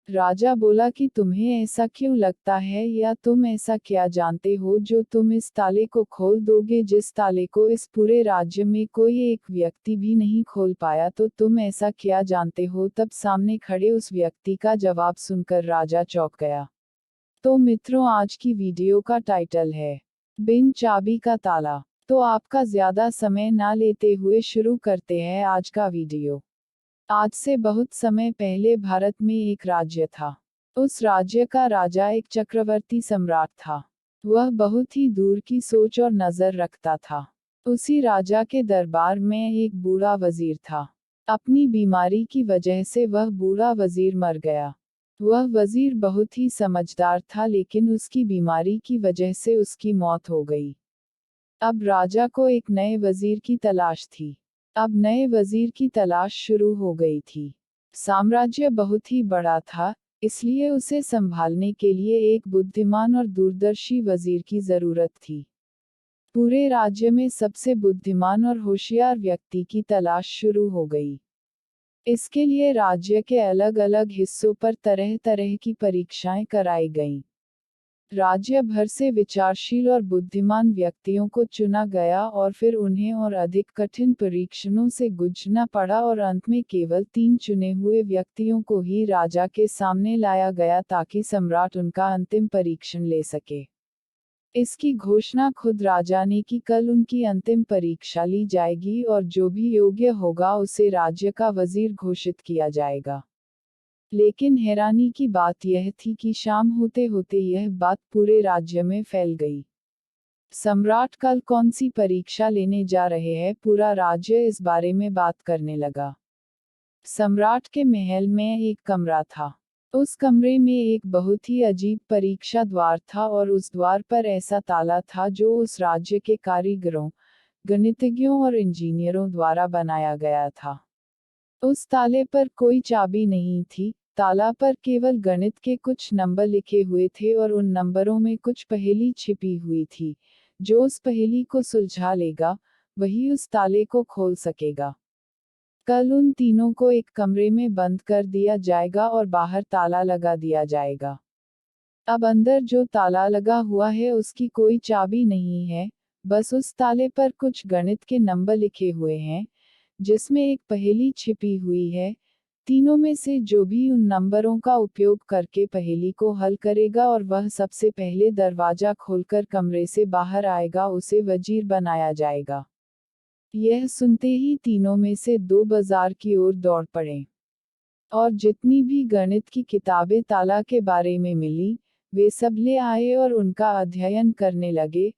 राजा बोला कि तुम्हें ऐसा क्यों लगता है, या तुम ऐसा क्या जानते हो जो तुम इस ताले को खोल दोगे, जिस ताले को इस पूरे राज्य में कोई एक व्यक्ति भी नहीं खोल पाया, तो तुम ऐसा क्या जानते हो। तब सामने खड़े उस व्यक्ति का जवाब सुनकर राजा चौंक गया। तो मित्रों, आज की वीडियो का टाइटल है बिन चाबी का ताला। तो आपका ज्यादा समय ना लेते हुए शुरू करते हैं आज का वीडियो। आज से बहुत समय पहले भारत में एक राज्य था। उस राज्य का राजा एक चक्रवर्ती सम्राट था। वह बहुत ही दूर की सोच और नजर रखता था। उसी राजा के दरबार में एक बूढ़ा वजीर था। अपनी बीमारी की वजह से वह बूढ़ा वजीर मर गया। वह वजीर बहुत ही समझदार था, लेकिन उसकी बीमारी की वजह से उसकी मौत हो गई। अब राजा को एक नए वजीर की तलाश थी। अब नए वजीर की तलाश शुरू हो गई थी। साम्राज्य बहुत ही बड़ा था, इसलिए उसे संभालने के लिए एक बुद्धिमान और दूरदर्शी वजीर की जरूरत थी। पूरे राज्य में सबसे बुद्धिमान और होशियार व्यक्ति की तलाश शुरू हो गई। इसके लिए राज्य के अलग अलग हिस्सों पर तरह तरह की परीक्षाएं कराई गईं। राज्य भर से विचारशील और बुद्धिमान व्यक्तियों को चुना गया और फिर उन्हें और अधिक कठिन परीक्षणों से गुजरना पड़ा, और अंत में केवल 3 चुने हुए व्यक्तियों को ही राजा के सामने लाया गया ताकि सम्राट उनका अंतिम परीक्षण ले सके। इसकी घोषणा खुद राजा ने कि कल उनकी अंतिम परीक्षा ली जाएगी और जो भी योग्य होगा उसे राज्य का वजीर घोषित किया जाएगा। लेकिन हैरानी की बात यह थी कि शाम होते होते यह बात पूरे राज्य में फैल गई। सम्राट कल कौन सी परीक्षा लेने जा रहे हैं, पूरा राज्य इस बारे में बात करने लगा। सम्राट के महल में एक कमरा था। उस कमरे में एक बहुत ही अजीब परीक्षा द्वार था और उस द्वार पर ऐसा ताला था जो उस राज्य के कारीगरों, गणितज्ञों और इंजीनियरों द्वारा बनाया गया था। उस ताले पर कोई चाबी नहीं थी। ताला पर केवल गणित के कुछ नंबर लिखे हुए थे और उन नंबरों में कुछ पहेली छिपी हुई थी। जो उस पहेली को सुलझा लेगा, वही उस ताले को खोल सकेगा। कल उन तीनों को एक कमरे में बंद कर दिया जाएगा और बाहर ताला लगा दिया जाएगा। अब अंदर जो ताला लगा हुआ है उसकी कोई चाबी नहीं है, बस उस ताले पर कुछ गणित के नंबर लिखे हुए हैं, जिसमें एक पहेली छिपी हुई है। तीनों में से जो भी उन नंबरों का उपयोग करके पहेली को हल करेगा और वह सबसे पहले दरवाजा खोलकर कमरे से बाहर आएगा, उसे वजीर बनाया जाएगा। यह सुनते ही तीनों में से 2 बाजार की ओर दौड़ पड़े और जितनी भी गणित की किताबें ताला के बारे में मिली, वे सब ले आए और उनका अध्ययन करने लगे।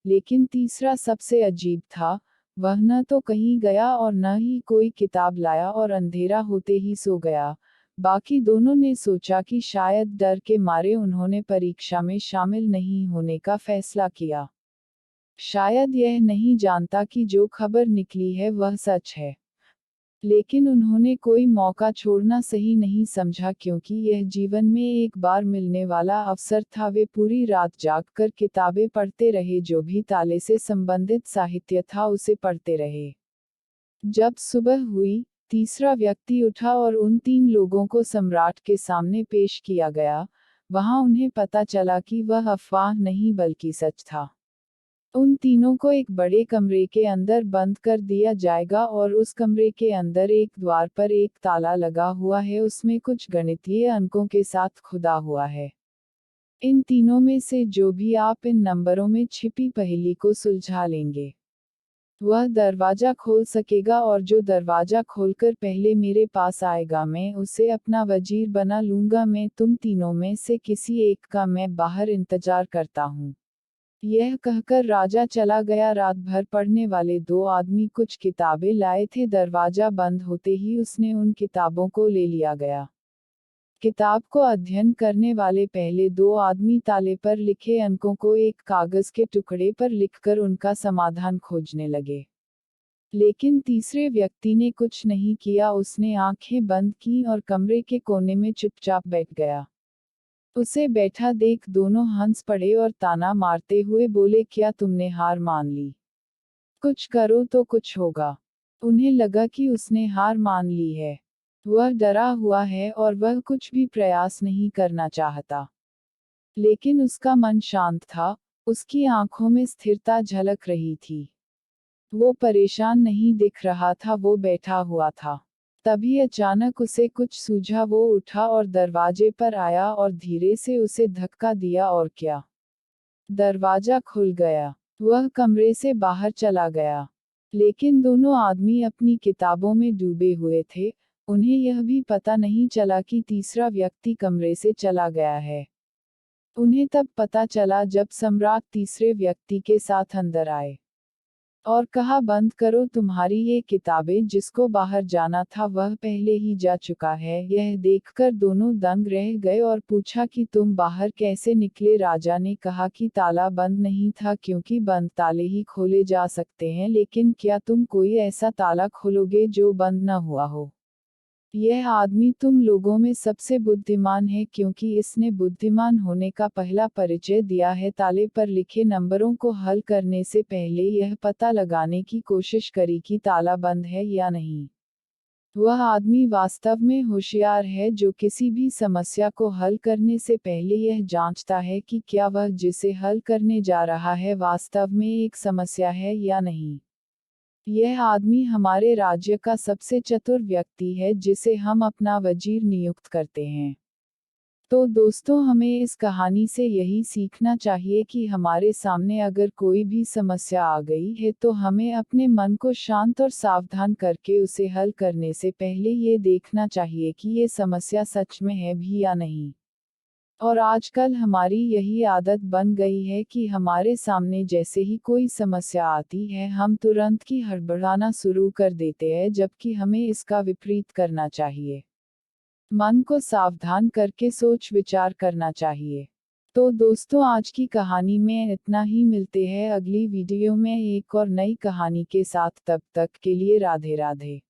लेकिन तीसरा सबसे अजीब था। वह न तो कहीं गया और न ही कोई किताब लाया और अंधेरा होते ही सो गया। बाकी दोनों ने सोचा कि शायद डर के मारे उन्होंने परीक्षा में शामिल नहीं होने का फैसला किया। शायद यह नहीं जानता कि जो खबर निकली है वह सच है। लेकिन उन्होंने कोई मौका छोड़ना सही नहीं समझा, क्योंकि यह जीवन में एक बार मिलने वाला अवसर था। वे पूरी रात जागकर किताबें पढ़ते रहे, जो भी ताले से संबंधित साहित्य था उसे पढ़ते रहे। जब सुबह हुई, तीसरा व्यक्ति उठा और उन 3 लोगों को सम्राट के सामने पेश किया गया। वहां उन्हें पता चला कि वह अफवाह नहीं बल्कि सच था। उन तीनों को एक बड़े कमरे के अंदर बंद कर दिया जाएगा और उस कमरे के अंदर एक द्वार पर एक ताला लगा हुआ है, उसमें कुछ गणितीय अंकों के साथ खुदा हुआ है। इन तीनों में से जो भी आप इन नंबरों में छिपी पहेली को सुलझा लेंगे, वह दरवाजा खोल सकेगा, और जो दरवाजा खोलकर पहले मेरे पास आएगा, मैं उसे अपना वजीर बना लूंगा। मैं तुम तीनों में से किसी एक का मैं बाहर इंतजार करता हूँ। यह कहकर राजा चला गया। रात भर पढ़ने वाले 2 आदमी कुछ किताबें लाए थे। दरवाजा बंद होते ही उसने उन किताबों को ले लिया गया। किताब को अध्ययन करने वाले पहले 2 आदमी ताले पर लिखे अंकों को एक कागज के टुकड़े पर लिखकर उनका समाधान खोजने लगे। लेकिन तीसरे व्यक्ति ने कुछ नहीं किया। उसने आंखें बंद की और कमरे के कोने में चुपचाप बैठ गया। उसे बैठा देख दोनों हंस पड़े और ताना मारते हुए बोले, क्या तुमने हार मान ली? कुछ करो तो कुछ होगा। उन्हें लगा कि उसने हार मान ली है। वह डरा हुआ है और वह कुछ भी प्रयास नहीं करना चाहता। लेकिन उसका मन शांत था, उसकी आंखों में स्थिरता झलक रही थी। वो परेशान नहीं दिख रहा था, वो बैठा हुआ था। तभी अचानक उसे कुछ सूझा, वो उठा और दरवाजे पर आया और धीरे से उसे धक्का दिया और क्या, दरवाजा खुल गया। वह कमरे से बाहर चला गया। लेकिन दोनों आदमी अपनी किताबों में डूबे हुए थे, उन्हें यह भी पता नहीं चला कि तीसरा व्यक्ति कमरे से चला गया है। उन्हें तब पता चला जब सम्राट तीसरे व्यक्ति के साथ अंदर आए और कहा, बंद करो तुम्हारी ये किताबें, जिसको बाहर जाना था वह पहले ही जा चुका है। यह देखकर दोनों दंग रह गए और पूछा कि तुम बाहर कैसे निकले। राजा ने कहा कि ताला बंद नहीं था, क्योंकि बंद ताले ही खोले जा सकते हैं, लेकिन क्या तुम कोई ऐसा ताला खोलोगे जो बंद न हुआ हो? यह आदमी तुम लोगों में सबसे बुद्धिमान है, क्योंकि इसने बुद्धिमान होने का पहला परिचय दिया है। ताले पर लिखे नंबरों को हल करने से पहले यह पता लगाने की कोशिश करी कि ताला बंद है या नहीं। वह आदमी वास्तव में होशियार है, जो किसी भी समस्या को हल करने से पहले यह जांचता है कि क्या वह जिसे हल करने जा रहा है वास्तव में एक समस्या है या नहीं। यह आदमी हमारे राज्य का सबसे चतुर व्यक्ति है, जिसे हम अपना वजीर नियुक्त करते हैं। तो दोस्तों, हमें इस कहानी से यही सीखना चाहिए कि हमारे सामने अगर कोई भी समस्या आ गई है तो हमें अपने मन को शांत और सावधान करके उसे हल करने से पहले ये देखना चाहिए कि ये समस्या सच में है भी या नहीं। और आजकल हमारी यही आदत बन गई है कि हमारे सामने जैसे ही कोई समस्या आती है हम तुरंत ही हड़बड़ाना शुरू कर देते हैं, जबकि हमें इसका विपरीत करना चाहिए। मन को सावधान करके सोच विचार करना चाहिए। तो दोस्तों, आज की कहानी में इतना ही। मिलते हैं अगली वीडियो में एक और नई कहानी के साथ। तब तक के लिए राधे राधे।